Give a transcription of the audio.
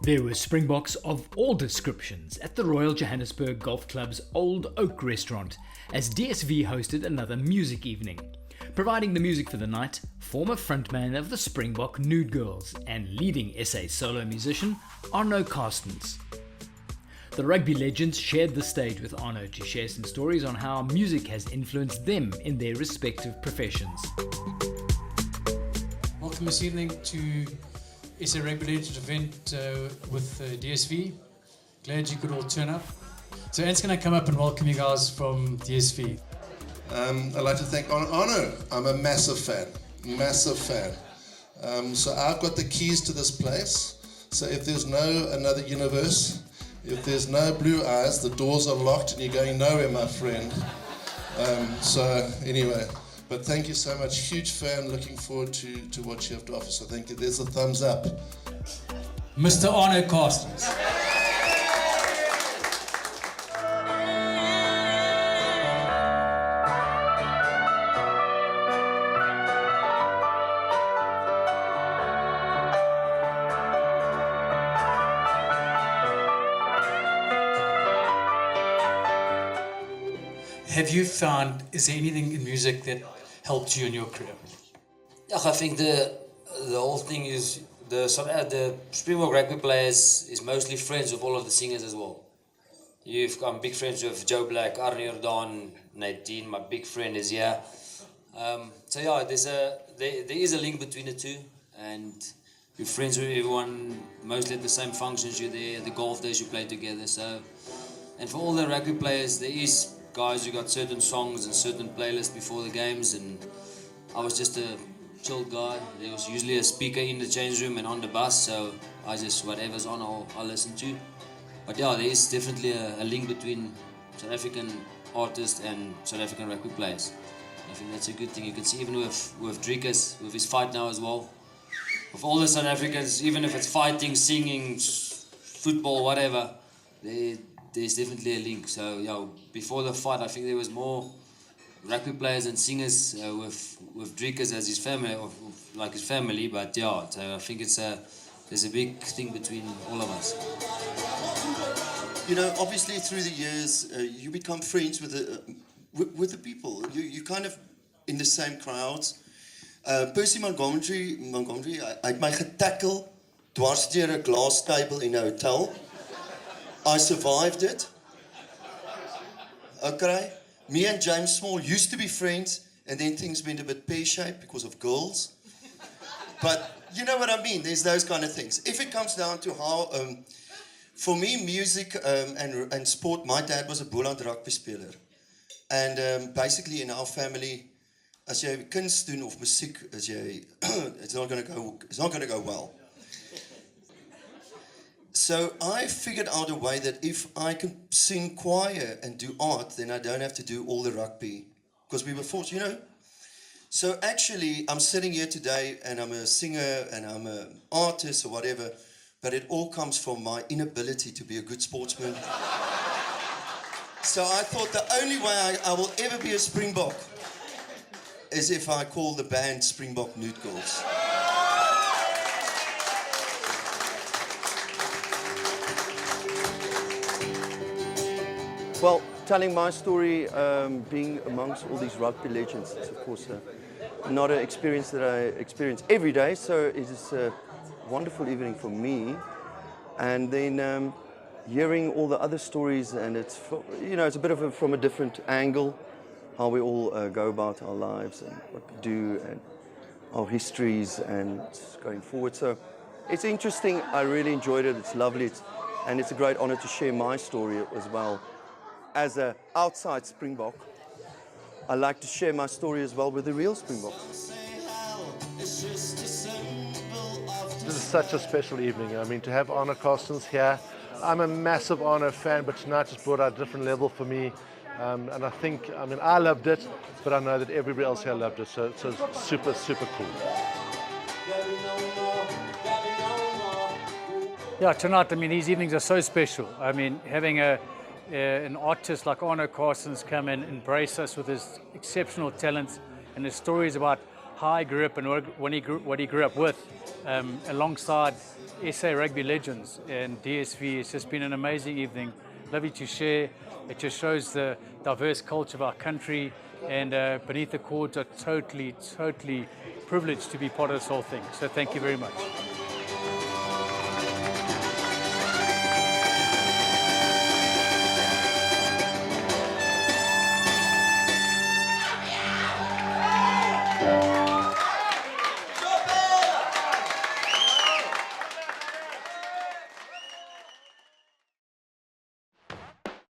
There were Springboks of all descriptions at the Royal Johannesburg Golf Club's Old Oak restaurant as DSV hosted another music evening. Providing the music for the night, former frontman of the Springbok Nude Girls and leading SA solo musician Arno Carstens. The rugby legends shared the stage with Arno to share some stories on how music has influenced them in their respective professions. Welcome this evening to SA Rugby Legends event with DSV. Glad you could all turn up. So Ant's going to come up and welcome you guys from DSV. I'd like to thank Arno. I'm a massive fan. So I've got the keys to this place. So if there's no another universe, if there's no blue eyes, the doors are locked and you're going nowhere, my friend. So anyway, but thank you so much. Huge fan, looking forward to what you have to offer. So thank you. There's a thumbs up. Mr. Arno Carstens. Have you found, is there anything in music that helped you in your career? Yeah, I think the whole thing is the Springbok rugby players is mostly friends with all of the singers as well. I'm big friends with Joe Black, Arno Carstens, Nadine, my big friend is here. So yeah, there is a link between the two, and you're friends with everyone, mostly at the same functions you're there, the golf days you play together. So, and for all the rugby players, there is guys who got certain songs and certain playlists before the games, and I was just a chill guy. There was usually a speaker in the change room and on the bus, so I just, whatever's on, I'll listen to. But yeah, there is definitely a link between South African artists and South African rugby players. I think that's a good thing. You can see even with Driekus, with his fight now as well. With all the South Africans, even if it's fighting, singing, football, whatever, there's definitely a link. So yeah, before the fight, I think there was more rugby players and singers with Driekus as his family, or like his family. But yeah, so I think there's a big thing between all of us. You know, obviously through the years, you become friends with the people. You kind of in the same crowds. Percy Montgomery, hy het my getackle dwars deur 'n glass table in 'n hotel. I survived it. Okay. Me and James Small used to be friends, and then things went a bit pear-shaped because of girls. But you know what I mean? There's those kind of things. If it comes down to how, for me, music and sport, my dad was a Boland rugby speler. And basically in our family, as jy kuns doen of musiek, it's not going to go well. So I figured out a way that if I can sing choir and do art, then I don't have to do all the rugby. Because we were forced, you know. So actually, I'm sitting here today and I'm a singer and I'm an artist or whatever, but it all comes from my inability to be a good sportsman. So I thought the only way I will ever be a Springbok is if I call the band Springbok Nude Girls. Well, telling my story, being amongst all these rugby legends, is of course not an experience that I experience every day, so it is a wonderful evening for me. And then hearing all the other stories, and it's, you know, it's a bit of from a different angle, how we all go about our lives and what we do and our histories and going forward. So it's interesting. I really enjoyed it. It's lovely. And it's a great honor to share my story as well. As an outside Springbok, I like to share my story as well with the real Springboks. This is such a special evening. I mean, to have Arno Carstens here, I'm a massive Arno fan, but tonight just brought out a different level for me. And I think, I mean, I loved it, but I know that everybody else here loved it, so it's super, super cool. Yeah, tonight, I mean, these evenings are so special. I mean, having an artist like Arno Carstens come and embrace us with his exceptional talents and his stories about how I grew up and what he grew up with, alongside SA rugby legends and DSV. It's just been an amazing evening. Lovely to share. It just shows the diverse culture of our country, and Beneath the Cords are totally privileged to be part of this whole thing. So thank you very much. Yeah.